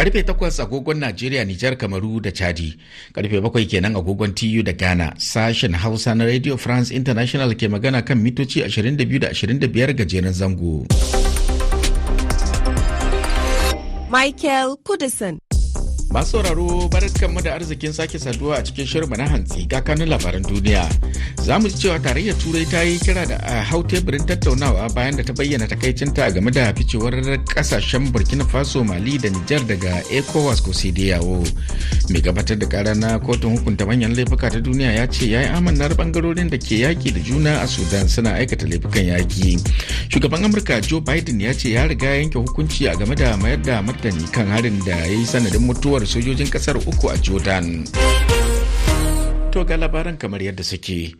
Karfe 8 agogon Najeriya, Nijar, Kamaru da Chadi. Karfe 7 kenan agogon TU da Ghana. Sashen Hausa na Radio France International ke magana kan mitoci 22 da 25 gajeren zango. Michael Kudison. Masu sauraro barkanmu da arzikin sake saduwa a cikin shirin na hantsi ga kanun labaran duniya. Za mu ji cewa tarayyar Turai ta yi kira da a hau teburin tattaunawa bayan da ta bayyana takaicinta game da ficewar kasashen Burkina Faso, Mali da Nijar daga ECOWAS ko CEDEAO. Mai gabatar da kara na kotun hukunta manyan laifuka ta duniya ya ce ya yi amannar bangarorin da ke yaki da juna a Sudan suna aikata laifukan yaki. Shugaban Amurka Joe Biden ya ce ya riga yanke hukunci a game da mayar da martani kan harin da ya yi sanadin mutuwar sojojin kasar uku a Jordan. To ga labaran kamar yadda suke.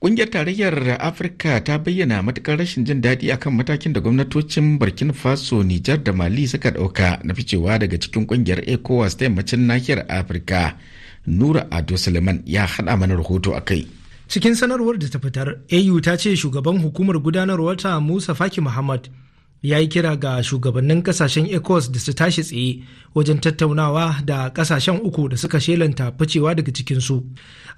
Ƙungiyar Tarayyar Afirka ta bayyana matukar rashin jin daɗi akan matakin da gwamnatocin Burkina Faso, Nijar da Mali suka ɗauka na ficewa daga cikin ƙungiyar ECOWAS ta yammacin nahiyar Afirka. Nura Ado Suleiman ya haɗa mana rahoto a kai. Cikin sanarwar da ta fitar, AU ta ce shugaban hukumar gudanarwar ta Musa Faki Muhammad ya yi kira ga shugabannin kasashen ECOWAS da su tashi tsaye wajen tattaunawa da kasashen uku da suka shelanta ficewa daga cikinsu.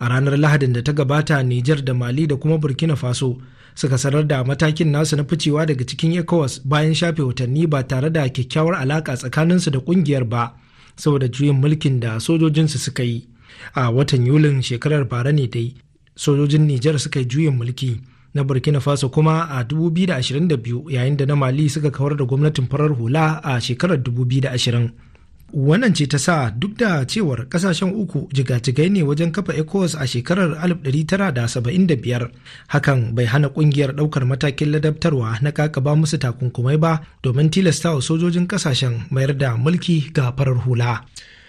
A ranar Lahadin da ta gabata, Nijar da Mali da kuma Burkina Faso suka sanar da matakin nasu na ficewa daga cikin ECOWAS bayan shafe watanni ba tare da kyakkyawar alaka tsakaninsu da kungiyar ba saboda juyin mulkin da sojojinsu suka yi. A watan Yulin shekarar bara ne dai sojojin Nijar suka yi juyin mulki, na Burkina Faso kuma a 2022, yayin da na Mali suka kawar da gwamnatin farar hula a shekarar 2020. Wannan ce ta sa duk da cewar kasashen uku jigajigai ne wajen kafa ECOWAS a shekarar 1975, hakan bai hana kungiyar daukar matakin ladabtarwa na kakaba musu takunkumai ba domin tilastawa sojojin kasashen mayar da mulki ga farar hula.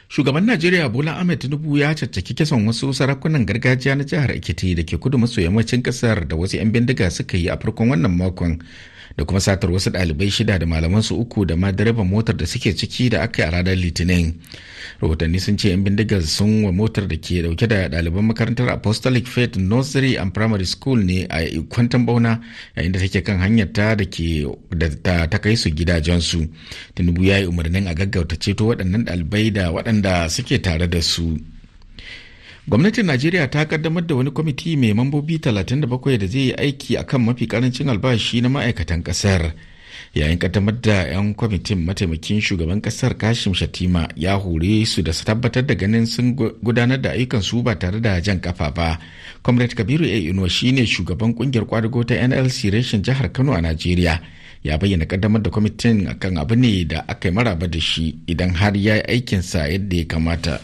Shugaban Najeriya Bola Ahmed Tinubu ya caccaki kisan wasu sarakunan gargajiya na jihar Ekiti da ke kudu maso yammacin kasar da wasu 'yan bindiga suka yi a farkon wannan makon, da kuma satar wasu ɗalibai 6 da malamansu 3 da ma direban motar da suke ciki da aka yi a ranar Litinin. Rahotanni sun ce 'yan bindigar sun wa motar da ke dauke da ɗaliban makarantar Apostolic Faith Nursery and Primary School ne a Kwantan Bauna yayin da take kan hanyar ta ta kai su gidajensu. Tinubu ya yi umarnin a gaggauta ceto waɗannan ɗalibai da waɗanda suke tare da su. Gwamnatin Najeriya ta kaddamar da wani kwamiti mai mambobi 37 da zai yi aiki akan mafi karancin albashi na ma'aikatan kasar. Yayin kaddamar da 'yan kwamitin, mataimakin shugaban kasar Kashim Shatima ya hore su da su tabbatar da ganin sun gudanar da ayyukan su ba tare da jan kafa ba. Comrade Kabiru A. Inuwa shine shugaban kungiyar kwadago ta NLC reshen jihar Kano a Najeriya. Ya bayyana kaddamar da kwamitin akan abu ne da aka yi maraba da shi idan har ya yi aikinsa yadda ya kamata.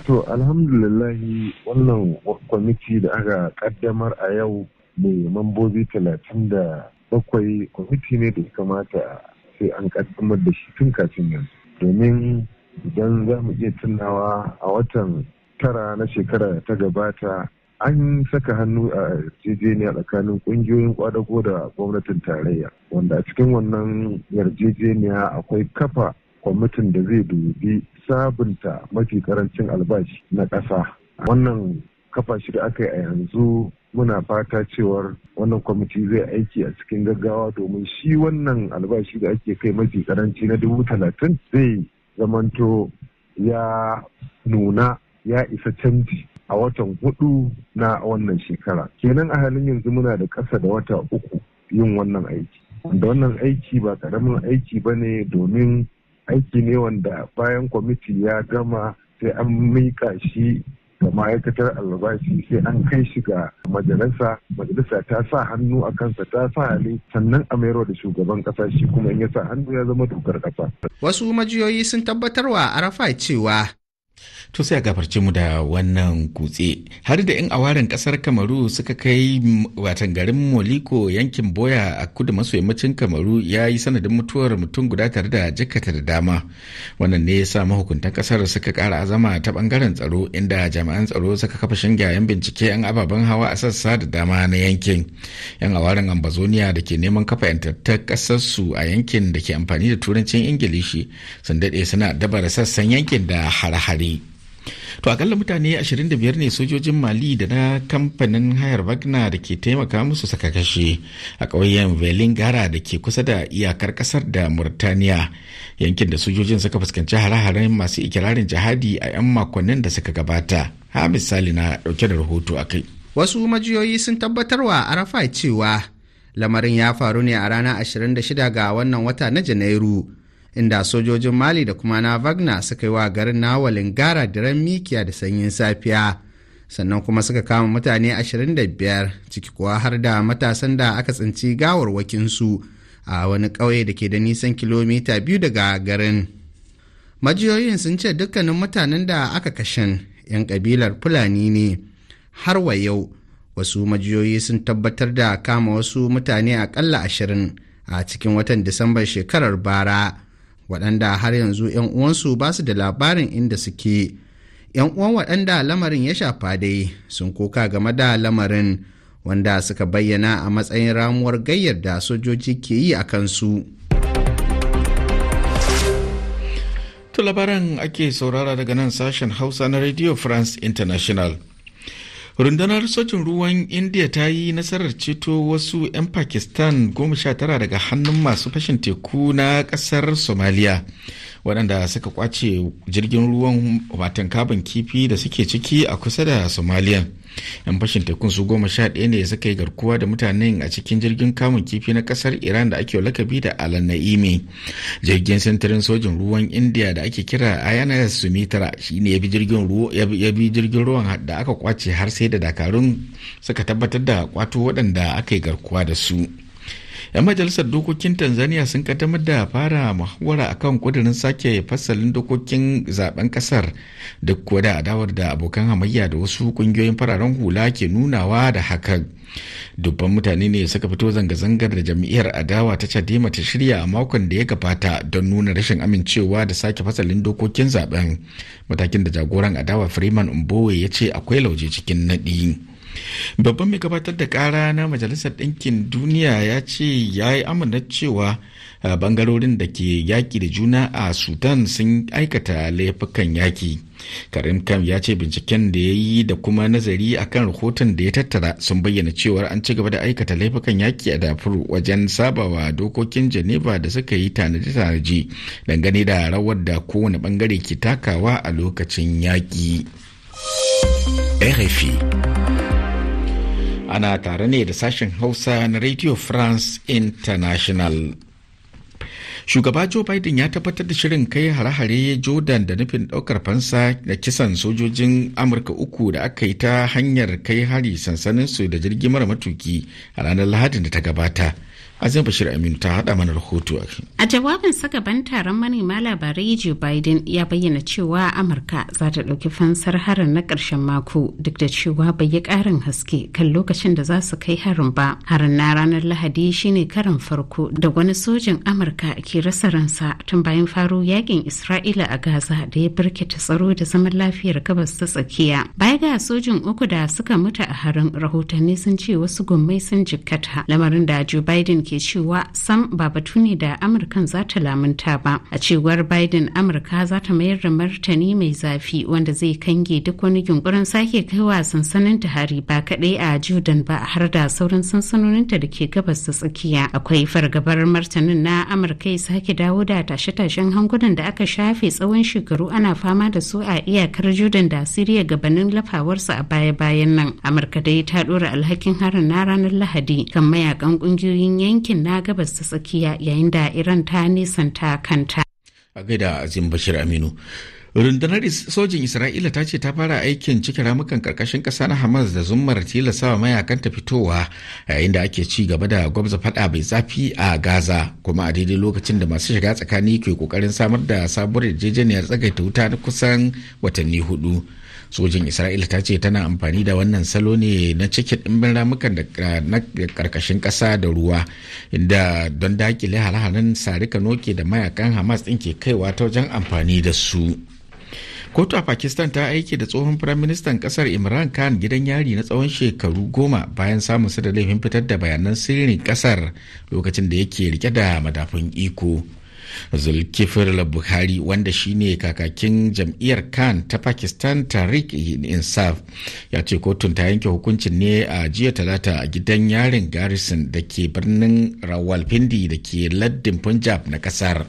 To alhamdulillahi, wannan kwamiti da aka kaddamar a yau mai mambobi 37 kwamiti ne da ya kamata sai an kaddamar da shi tun kafin yanzu. Domin idan za mu iya tunawa a watan 9 na shekara ta gabata an saka hannu a yarjejeniya tsakanin kungiyoyin kwadago da gwamnatin tarayya, wanda a cikin wannan yarjejeniya akwai kafa kwamitin da zai dubi sabunta mafi karancin albashi na ƙasa. Wannan kafa shi da aka yi a yanzu, muna fata cewar wannan kwamiti zai aiki a cikin gaggawa domin shi wannan albashi da ake kai mafi karanci na 30,000 zai zamanto ya nuna ya isa canji a watan 4 na wannan shekara. Kenan a halin yanzu muna da ƙasa da wata 3 yin wannan aiki. Wanda wannan aiki ba ƙaramin aiki ba ne, domin aiki ne wanda bayan kwamiti ya gama sai an miƙa shi ga ma'aikatar albashi, sai an kai shi ga majalisa ta sa hannu a kansa, ta sa hali, sannan a mayarwa da shugaban ƙasa, shi kuma in ya sa hannu ya zama dokar ƙasa. Wasu majiyoyi sun tabbatarwa Arafai cewa To sai a gafarce mu da wannan kutse. Har da 'yan awaren kasar Kamaru suka kai watan garin Moliko yankin Boya a kudu maso yammacin Kamaru ya yi sanadin mutuwar mutum guda tare da jikkata da dama. Wannan ne ya sa mahukuntan kasar suka kara azama ta bangaren tsaro, inda jami'an tsaro suka kafa shingayen bincike 'yan ababen hawa a sassa da dama na yankin. 'Yan awaren Ambazonia da ke neman kafa 'yantattar kasarsu a yankin da ke amfani da turancin Ingilishi sun daɗe suna dabara sassan yankin da hare-hare. To akalla mutane 25 ne sojojin Mali da na kamfanin hayar Wagner da ke taimaka musu saka kashe a ƙauyen Velingara da ke kusa da iyakar ƙasar da Murtaniya, yankin da sojojin suka fuskanci hare-haren masu ikirarin jihadi a 'yan makonnin da suka gabata. Ha misali na ɗauke da rahoto a kai. Wasu majiyoyi sun tabbatarwa Arafai cewa lamarin ya faru ne a ranar 26 ga wannan wata na Janairu, inda sojojin Mali da kuma na Wagner suka yi wa garin na Walingara diren mikiya da sanyin safiya, sannan kuma suka kama mutane 25 ciki kuwa har da matasan da aka tsinci gawarwakinsu a wani ƙauye da ke da nisan kilomita 2 daga garin. Majiyoyin sun ce dukkanin mutanen da aka kashen 'yan ƙabilar Fulani ne. Har wa yau wasu majiyoyi sun tabbatar da kama wasu mutane aƙalla 20 a cikin watan Disambar shekarar bara, waɗanda har yanzu 'yan uwansu ba su da labarin inda suke. 'Yan uwan waɗanda lamarin ya shafa dai sun koka game da lamarin, wanda suka bayyana a matsayin ramuwar gayyar da sojoji ke yi a kansu. To labaran ake saurara daga nan sashen Hausa na Radio France International. Rundunar sojin ruwan India ta yi nasarar ceto wasu 'yan Pakistan 19 daga hannun masu fashin teku na kasar Somalia, waɗanda suka kwace jirgin ruwan watan kaban kifi da suke ciki a kusa da Somalia. 'Yan fashin tekun su 11 ne suka yi garkuwa da mutanen a cikin jirgin kamun kifi na kasar Iran da ake lakabi da Alan Na'imi. Jirgin sintirin sojin ruwan India da ake kira INS Sumitra shine ya bi jirgin ruwan da aka kwace har sai da dakarun suka tabbatar da kwato waɗanda aka yi garkuwa da su. 'Yan majalisar dokokin Tanzania sun kaddamar da fara muhawara akan kudirin sake fasalin dokokin zaben kasar, duk kuwa da adawar da abokan hamayya da wasu kungiyoyin fararen hula ke nunawa da hakan. Dubban mutane ne suka fito zanga-zangar da jam'iyyar adawa ta Chadema ta shirya a makon da ya gabata don nuna rashin amincewa da sake fasalin dokokin zaben, matakin da jagoran adawa Freeman Mbowe ya ce akwai lauje cikin naɗi. Babban mai gabatar da kara na Majalisar Ɗinkin Duniya ya ce ya yi amana cewa bangarorin da ke yaƙi da juna a Sudan sun aikata laifukan yaƙi. Karim Kam ya ce binciken da ya yi da kuma nazari akan rahoton da ya tattara sun bayyana cewar an ci gaba da aikata laifukan yaƙi a Darfur wajen sabawa dokokin Geneva da suka yi tanaje-tanaje dangane da rawar da kowane bangare ke takawa a lokacin yaƙi. RFI ana tare ne da sashen Hausa na Radio France International. Shugaba Joe Biden ya tabbatar da shirin kai hare-hare Jordan da nufin ɗaukar fansa da kisan sojojin Amurka 3 da aka yi ta hanyar kai hari sansaninsu da jirgi mara matuki a ranar Lahadin da ta gabata. Azim Bashir Aminu ta haɗa mana rahoto a jawabin sa gaban taron manema labarai. Joe Biden ya bayyana cewa Amurka za ta ɗauki fansar harin na ƙarshen mako, duk da cewa bai yi ƙarin haske kan lokacin da za su kai harin ba. Harin na ranar Lahadi shine karin farko da wani sojin Amurka ke rasa ransa tun bayan faro yakin Isra'ila a Gaza da ya birkita tsaro da zaman lafiyar gabas ta tsakiya. Baya ga sojin 3 da suka mutu a harin, rahotanni sun ce wasu gwammai sun jikkata, lamarin da Joe Biden ke cewa sam ba batu ne da Amurkan za ta lamunta ba. A cewar Biden, Amurka za ta mayar da martani mai zafi wanda zai kange duk wani yunkurin sake kaiwa sansanin ta hari, ba kaɗai a Jordan ba har da sauran sansanoninta da ke gabas ta tsakiya. Akwai fargabar martanin na Amurka ya sake dawo da tashe-tashen hankulan da aka shafe tsawon shekaru ana fama da su a iyakar Jordan da Siriya gabanin lafawarsa a baya-bayan nan. Amurka dai ta ɗora alhakin harin na ranar Lahadi kan mayakan ƙungiyoyin yankin na gabas ta tsakiya, yayin da Iran ta nisanta kanta. A gaida Azim Bashir Aminu. Rundunar sojin Isra'ila ta ce ta fara aikin cike ramukan karkashin ƙasa na Hamas da zummar tilasawa mayakanta fitowa yayin da ake ci gaba da gwabza fada mai zafi a Gaza, kuma a daidai lokacin da masu shiga tsakani ke kokarin samar da sabuwar yarjejeniyar tsagaita wuta na kusan watanni 4. Sojin Isra'ila ta ce tana amfani da wannan salo ne na cike ɗimbin ramukan da na karkashin ƙasa da ruwa, inda don dakile hare-haren sarika noke da mayakan Hamas ɗin ke kaiwa ta wajen amfani da su. Kotu a Pakistan ta aiki da tsohon firaministan kasar Imran Khan gidan yari na tsawon shekaru 10 bayan samun su da laifin fitar da bayanan sirrin kasar lokacin da yake rike da madafun iko. Zulkifil Buhari wanda shine kakakin jam'iyyar Khan ta Pakistan Tariq Insaf ya ce kotun ta yanke hukuncin ne a jiya talata a gidan yarin Garrison da ke birnin Rawalpindi da ke lardin Punjab na kasar.